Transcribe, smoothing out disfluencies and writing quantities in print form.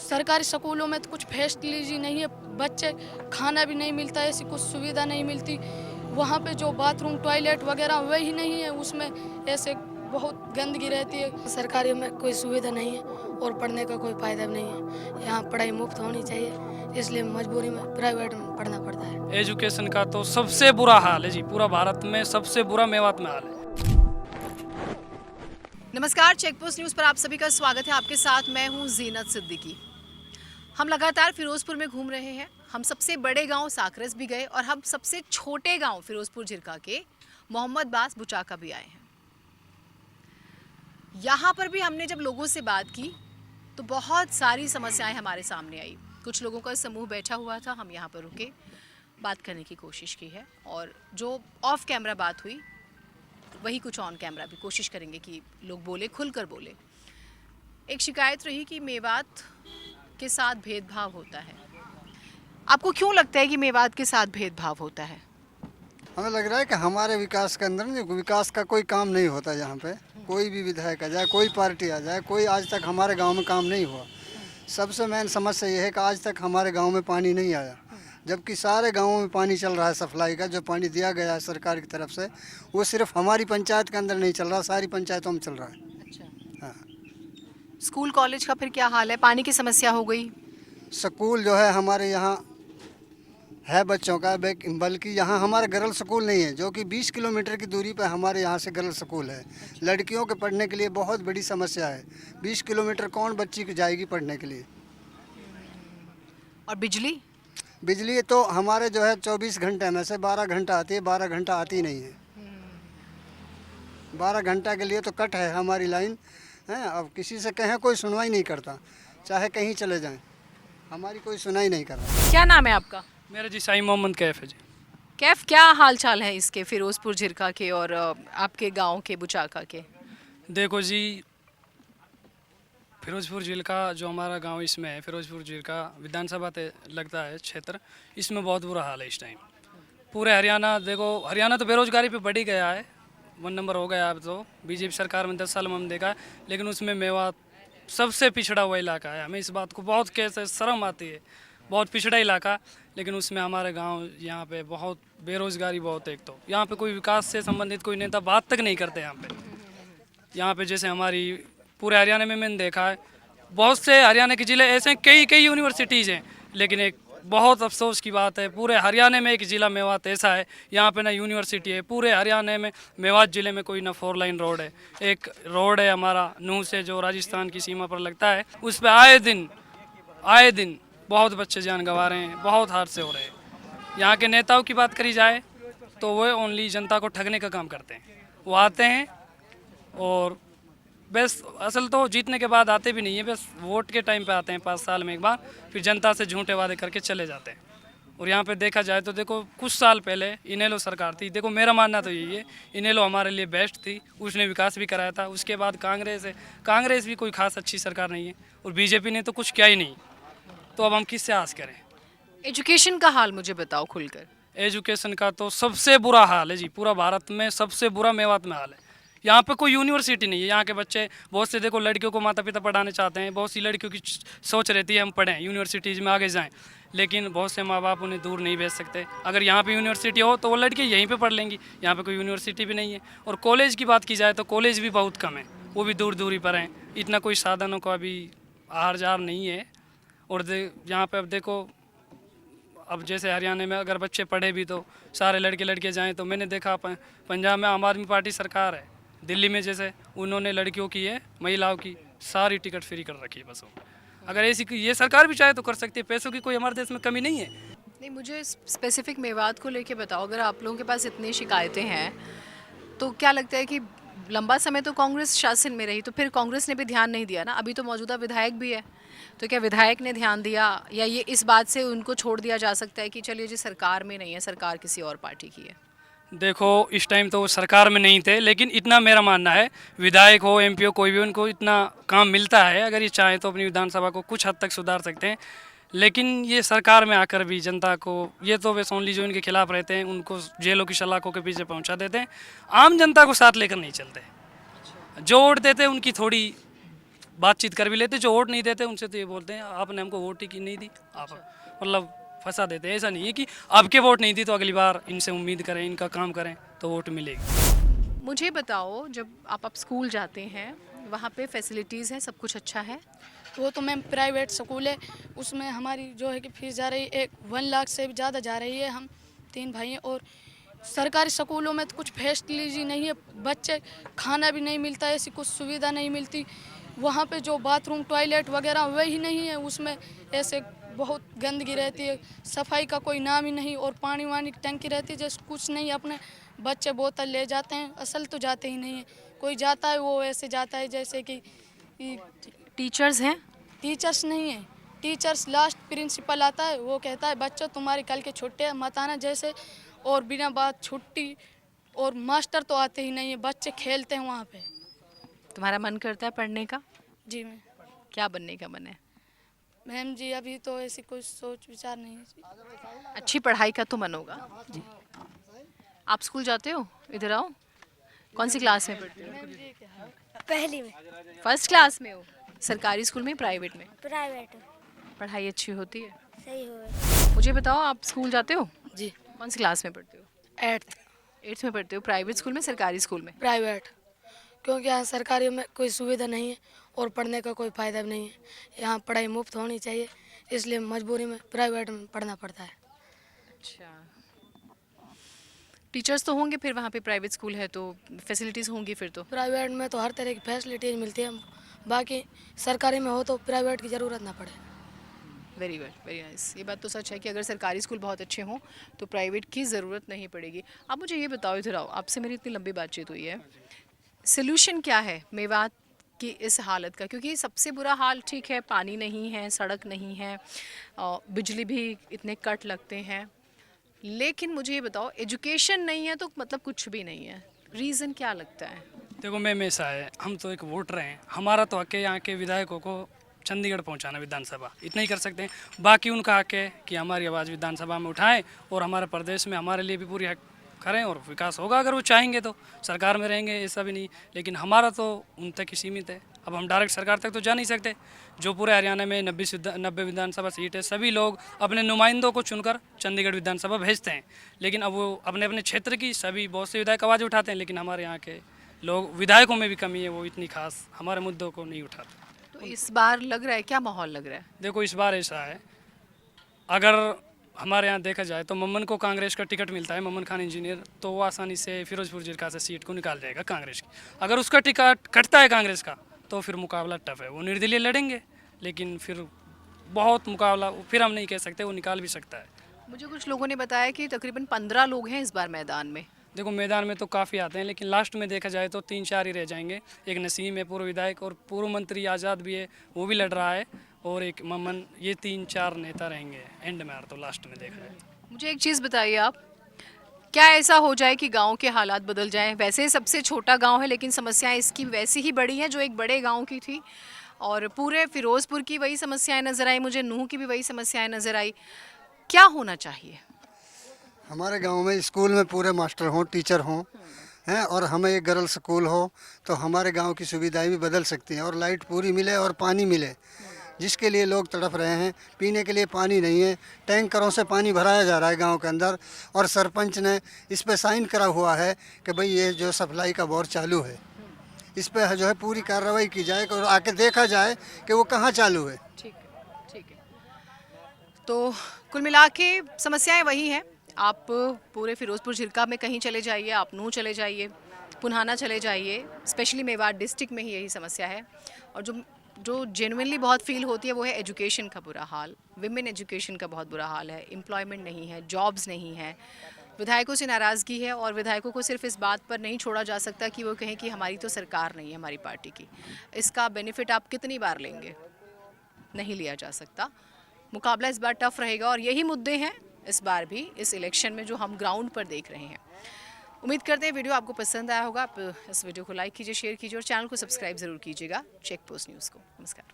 सरकारी स्कूलों में तो कुछ फैसिलिटी नहीं है, बच्चे खाना भी नहीं मिलता, ऐसी कुछ सुविधा नहीं मिलती। वहाँ पे जो बाथरूम टॉयलेट वगैरह वही नहीं है, उसमें ऐसे बहुत गंदगी रहती है। सरकारी में कोई सुविधा नहीं है और पढ़ने का कोई फ़ायदा भी नहीं है। यहाँ पढ़ाई मुफ्त होनी चाहिए, इसलिए मजबूरी में प्राइवेट में पढ़ना पड़ता है। एजुकेशन का तो सबसे बुरा हाल है जी, पूरा भारत में सबसे बुरा मेवात में हाल है। नमस्कार, चेकपोस्ट न्यूज़ पर आप सभी का स्वागत है। आपके साथ मैं हूं जीनत सिद्दीकी। हम लगातार फिरोजपुर में घूम रहे हैं। हम सबसे बड़े गांव साकरस भी गए और हम सबसे छोटे गांव फिरोजपुर झिरका के मोहम्मद बास बुचाका भी आए हैं। यहाँ पर भी हमने जब लोगों से बात की तो बहुत सारी समस्याएं हमारे सामने आई। कुछ लोगों का समूह बैठा हुआ था, हम यहाँ पर रुके, बात करने की कोशिश की है और जो ऑफ कैमरा बात हुई वही कुछ ऑन कैमरा भी कोशिश करेंगे कि लोग बोले, खुलकर बोले। एक शिकायत रही कि मेवात के साथ भेदभाव होता है। आपको क्यों लगता है कि मेवात के साथ भेदभाव होता है? हमें लग रहा है कि हमारे विकास के अंदर नहीं, विकास का कोई काम नहीं होता। यहाँ पे कोई भी विधायक आ जाए, कोई पार्टी आ जाए, कोई आज तक हमारे गांव में काम नहीं हुआ। सबसे मेन समस्या ये है कि आज तक हमारे गांव में पानी नहीं आया, जबकि सारे गांवों में पानी चल रहा है। सप्लाई का जो पानी दिया गया है सरकार की तरफ से, वो सिर्फ हमारी पंचायत के अंदर नहीं चल रहा, सारी पंचायतों में चल रहा है। अच्छा। हाँ। स्कूल कॉलेज का फिर क्या हाल है? पानी की समस्या हो गई। स्कूल जो है हमारे यहाँ है बच्चों का, बल्कि यहाँ हमारे गर्ल स्कूल नहीं है, जो कि 20 किलोमीटर की दूरी पर हमारे यहाँ से गर्ल स्कूल है। लड़कियों के पढ़ने के लिए बहुत बड़ी समस्या है। 20 किलोमीटर कौन बच्ची की जाएगी पढ़ने के लिए? और बिजली? बिजली तो हमारे जो है 24 घंटे में से 12 घंटा आती है, 12 घंटा आती नहीं है। 12 घंटा के लिए तो कट है हमारी लाइन है। अब किसी से कहें कोई सुनवाई नहीं करता, चाहे कहीं चले जाएं, हमारी कोई सुनाई नहीं कर रहा। क्या नाम है आपका? मेरा जी साई मोहम्मद कैफ है जी। कैफ, क्या हाल चाल है इसके, फिरोजपुर झिरका के और आपके गांव के बुचाका के? देखो जी, फिरोजपुर झील का जो हमारा गांव इसमें है, फिरोजपुर झील का विधानसभा लगता है क्षेत्र, इसमें बहुत बुरा हाल है इस टाइम। पूरे हरियाणा देखो, हरियाणा तो बेरोजगारी पे बढ़ ही गया है, 1 नंबर हो गया। अब तो बीजेपी सरकार में 10 साल में हम देखा है, लेकिन उसमें मेवात सबसे पिछड़ा हुआ इलाका है। हमें इस बात को बहुत कैसे शर्म आती है, बहुत पिछड़ा इलाका, लेकिन उसमें हमारे गांव यहाँ पे बहुत बेरोजगारी बहुत है। एक तो यहाँ पे कोई विकास से संबंधित कोई नेता बात तक नहीं करते यहाँ पे जैसे हमारी पूरे हरियाणा में मैंने देखा है, बहुत से हरियाणा के ज़िले ऐसे कई यूनिवर्सिटीज़ हैं, लेकिन एक बहुत अफसोस की बात है, पूरे हरियाणा में एक ज़िला मेवात ऐसा है, यहाँ पे ना यूनिवर्सिटी है। पूरे हरियाणा में मेवात ज़िले में कोई ना 4 लाइन रोड है। एक रोड है हमारा नूह से जो राजस्थान की सीमा पर लगता है, उस पर आए दिन बहुत बच्चे जान गंवा रहे हैं, बहुत हादसे हो रहे हैं। यहाँ के नेताओं की बात करी जाए तो वो ओनली जनता को ठगने का काम करते हैं। वो आते हैं और बस असल तो जीतने के बाद आते भी नहीं है, बस वोट के टाइम पे आते हैं 5 साल में एक बार, फिर जनता से झूठे वादे करके चले जाते हैं। और यहाँ पे देखा जाए तो देखो, कुछ साल पहले इनेलो सरकार थी, देखो मेरा मानना तो यही है, इनेलो हमारे लिए बेस्ट थी, उसने विकास भी कराया था। उसके बाद कांग्रेस है, कांग्रेस भी कोई खास अच्छी सरकार नहीं है, और बीजेपी ने तो कुछ किया ही नहीं, तो अब हम किससे आस करें? एजुकेशन का हाल मुझे बताओ खुलकर। एजुकेशन का तो सबसे बुरा हाल है जी, पूरा भारत में सबसे बुरा मेवात में हाल है। यहाँ पे कोई यूनिवर्सिटी नहीं है। यहाँ के बच्चे बहुत से देखो, लड़कियों को माता पिता पढ़ाने चाहते हैं, बहुत सी लड़कियों की सोच रहती है हम पढ़ें, यूनिवर्सिटीज़ में आगे जाएं, लेकिन बहुत से माँ बाप उन्हें दूर नहीं भेज सकते। अगर यहाँ पे यूनिवर्सिटी हो तो वो लड़के यहीं पे पढ़ लेंगी, यहाँ पे कोई यूनिवर्सिटी भी नहीं है। और कॉलेज की बात की जाए तो कॉलेज भी बहुत कम है, वो भी दूरी पर हैं, इतना कोई साधनों का भी आहार जार नहीं है। और यहाँ पर अब देखो, अब जैसे हरियाणा में अगर बच्चे पढ़े भी तो सारे लड़के जाएँ, तो मैंने देखा पंजाब में आम आदमी पार्टी सरकार है, दिल्ली में जैसे उन्होंने लड़कियों की है, महिलाओं की सारी टिकट फ्री कर रखी है बसों। अगर ऐसी ये सरकार भी चाहे तो कर सकती है, पैसों की कोई हमारे देश में कमी नहीं है। नहीं, मुझे स्पेसिफिक मेवात को लेके बताओ। अगर आप लोगों के पास इतनी शिकायतें हैं तो क्या लगता है कि लंबा समय तो कांग्रेस शासन में रही, तो फिर कांग्रेस ने भी ध्यान नहीं दिया ना? अभी तो मौजूदा विधायक भी है, तो क्या विधायक ने ध्यान दिया, या ये इस बात से उनको छोड़ दिया जा सकता है कि चलिए जी सरकार में नहीं है, सरकार किसी और पार्टी की है? देखो, इस टाइम तो वो सरकार में नहीं थे, लेकिन इतना मेरा मानना है, विधायक हो, एमपी हो, कोई भी, उनको इतना काम मिलता है, अगर ये चाहें तो अपनी विधानसभा को कुछ हद तक सुधार सकते हैं। लेकिन ये सरकार में आकर भी जनता को, ये तो बस ओनली जो इनके खिलाफ रहते हैं उनको जेलों की सलाखों के पीछे पहुंचा देते हैं, आम जनता को साथ लेकर नहीं चलते। जो वोट देते हैं उनकी थोड़ी बातचीत कर भी लेते, जो वोट नहीं देते उनसे तो ये बोलते हैं आपने हमको वोट ही नहीं दी, आप मतलब फंसा देते हैं। ऐसा नहीं है कि आपके वोट नहीं दी तो अगली बार इनसे उम्मीद करें, इनका काम करें तो वोट मिलेगी। मुझे बताओ, जब आप स्कूल जाते हैं वहाँ पे फैसिलिटीज़ हैं, सब कुछ अच्छा है? वो तो मैम प्राइवेट स्कूल है, उसमें हमारी जो है कि फीस जा रही है 1 लाख से भी ज़्यादा जा रही है। हम 3 भाई हैं और सरकारी स्कूलों में तो कुछ फैसिलिटी नहीं है, बच्चे खाना भी नहीं मिलता, ऐसी कुछ सुविधा नहीं मिलती। वहाँ पे जो बाथरूम टॉयलेट वगैरह वही नहीं है, उसमें ऐसे बहुत गंदगी रहती है, सफाई का कोई नाम ही नहीं। और पानी वानी की टंकी रहती है, जैसे कुछ नहीं, अपने बच्चे बोतल ले जाते हैं, असल तो जाते ही नहीं है। कोई जाता है वो ऐसे जाता है जैसे कि टीचर्स हैं? टीचर्स नहीं है, टीचर्स लास्ट प्रिंसिपल आता है, वो कहता है बच्चों तुम्हारी कल के छुट्टी है मत आना जैसे, और बिना बात छुट्टी। और मास्टर तो आते ही नहीं है, बच्चे खेलते हैं वहाँ पे। तुम्हारा मन करता है पढ़ने का? जी मैम। क्या बनने का मन है? मैम जी अभी तो ऐसी कोई सोच विचार नहीं है जी। अच्छी पढ़ाई का तो मन होगा जी। आप स्कूल जाते हो? इधर आओ। कौन सी क्लास में पढ़ते हो? पहली में। फर्स्ट क्लास में हो? सरकारी स्कूल में, प्राइवेट में? प्राइवेट। पढ़ाई अच्छी होती है? सही हो। मुझे बताओ, आप स्कूल जाते हो? जी। कौन सी क्लास में पढ़ते हो? 8th 8th में पढ़ते हो? प्राइवेट स्कूल में, सरकारी स्कूल में? प्राइवेट, क्योंकि यहाँ सरकारी में कोई सुविधा नहीं है और पढ़ने का कोई फ़ायदा भी नहीं है। यहाँ पढ़ाई मुफ्त होनी चाहिए, इसलिए मजबूरी में प्राइवेट में पढ़ना पड़ता है। अच्छा, टीचर्स तो होंगे फिर वहाँ पे, प्राइवेट स्कूल है तो फैसिलिटीज़ होंगी फिर तो। प्राइवेट में तो हर तरह की फैसिलिटीज मिलती है, बाकी सरकारी में हो तो प्राइवेट की ज़रूरत ना पड़े। Very good, very nice. ये बात तो सच है कि अगर सरकारी स्कूल बहुत अच्छे हों तो प्राइवेट की ज़रूरत नहीं पड़ेगी। आप मुझे ये बताओ, इधर आओ, आपसे मेरी इतनी लंबी बातचीत हुई है, सोल्यूशन क्या है मेवात की इस हालत का? क्योंकि सबसे बुरा हाल, ठीक है, पानी नहीं है, सड़क नहीं है, बिजली भी इतने कट लगते हैं, लेकिन मुझे ये बताओ एजुकेशन नहीं है तो मतलब कुछ भी नहीं है। रीज़न क्या लगता है? देखो मैम ऐसा है, हम तो एक वोटर हैं, हमारा तो हक है यहाँ के विधायकों को चंडीगढ़ पहुँचाना, विधानसभा इतना ही कर सकते हैं। बाकी उनका हक है कि हमारी आवाज़ विधानसभा में उठाएं और हमारे प्रदेश में हमारे लिए भी पूरी हक करें और विकास होगा अगर वो चाहेंगे तो। सरकार में रहेंगे ऐसा भी नहीं, लेकिन हमारा तो उन तक ही सीमित है। अब हम डायरेक्ट सरकार तक तो जा नहीं सकते। जो पूरे हरियाणा में 90 विधानसभा सीट है, सभी लोग अपने नुमाइंदों को चुनकर चंडीगढ़ विधानसभा भेजते हैं, लेकिन अब वो अपने अपने क्षेत्र की सभी बहुत से विधायक आवाज़ उठाते हैं, लेकिन हमारे यहाँ के लोग, विधायकों में भी कमी है, वो इतनी खास हमारे मुद्दों को नहीं उठाते। तो इस बार लग रहा है, क्या माहौल लग रहा है? देखो इस बार ऐसा है, अगर हमारे यहाँ देखा जाए तो मम्मन को कांग्रेस का टिकट मिलता है, मम्मन खान इंजीनियर, तो वो आसानी से फिरोजपुर जिला से सीट को निकाल जाएगा कांग्रेस की। अगर उसका टिकट कटता है कांग्रेस का तो फिर मुकाबला टफ है, वो निर्दलीय लड़ेंगे, लेकिन फिर बहुत मुकाबला, फिर हम नहीं कह सकते, वो निकाल भी सकता है। मुझे कुछ लोगों ने बताया कि तकरीबन 15 लोग हैं इस बार मैदान में। देखो मैदान में तो काफ़ी आते हैं, लेकिन लास्ट में देखा जाए तो 3-4 ही रह जाएंगे। एक नसीम है पूर्व विधायक, और पूर्व मंत्री आज़ाद भी है, वो भी लड़ रहा है, और एक मम्मन, ये 3-4 नेता रहेंगे एंड में, तो लास्ट में देखा जाए। मुझे एक चीज़ बताइए आप, क्या ऐसा हो जाए कि गांव के हालात बदल जाएं? वैसे सबसे छोटा गांव है, लेकिन समस्याएं इसकी वैसी ही बड़ी हैं जो एक बड़े गांव की थी, और पूरे फिरोजपुर की वही समस्याएं नज़र आई, मुझे नूह की भी वही समस्याएं नज़र आई। क्या होना चाहिए? हमारे गांव में स्कूल में पूरे मास्टर हों, टीचर हों, हैं, और हमें एक गर्ल्स स्कूल हो तो हमारे गांव की सुविधाएं भी बदल सकती हैं, और लाइट पूरी मिले और पानी मिले, जिसके लिए लोग तड़प रहे हैं। पीने के लिए पानी नहीं है, टैंकरों से पानी भराया जा रहा है गांव के अंदर, और सरपंच ने इस पे साइन करा हुआ है कि भाई ये जो सप्लाई का बोर चालू है, इस पे जो है पूरी कार्रवाई की जाए और आके देखा जाए कि वो कहाँ चालू है। ठीक है, ठीक है। तो कुल मिला के समस्याएं वही हैं। आप पूरे फिरोजपुर झिरका में कहीं चले जाइए, आप नूह चले जाइए, पुन्हाना चले जाइए, स्पेशली मेवात डिस्ट्रिक्ट में ही यही समस्या है। और जो जेन्युइनली बहुत फील होती है वो है एजुकेशन का बुरा हाल, विमेन एजुकेशन का बहुत बुरा हाल है, एम्प्लॉयमेंट नहीं है, जॉब्स नहीं है, विधायकों से नाराज़गी है, और विधायकों को सिर्फ इस बात पर नहीं छोड़ा जा सकता कि वो कहें कि हमारी तो सरकार नहीं है, हमारी पार्टी की। इसका बेनिफिट आप कितनी बार लेंगे? नहीं लिया जा सकता। मुकाबला इस बार टफ रहेगा, और यही मुद्दे हैं इस बार भी इस इलेक्शन में जो हम ग्राउंड पर देख रहे हैं। उम्मीद करते हैं वीडियो आपको पसंद आया होगा। आप इस वीडियो को लाइक कीजिए, शेयर कीजिए, और चैनल को सब्सक्राइब ज़रूर कीजिएगा चेक पोस्ट न्यूज़ को। नमस्कार।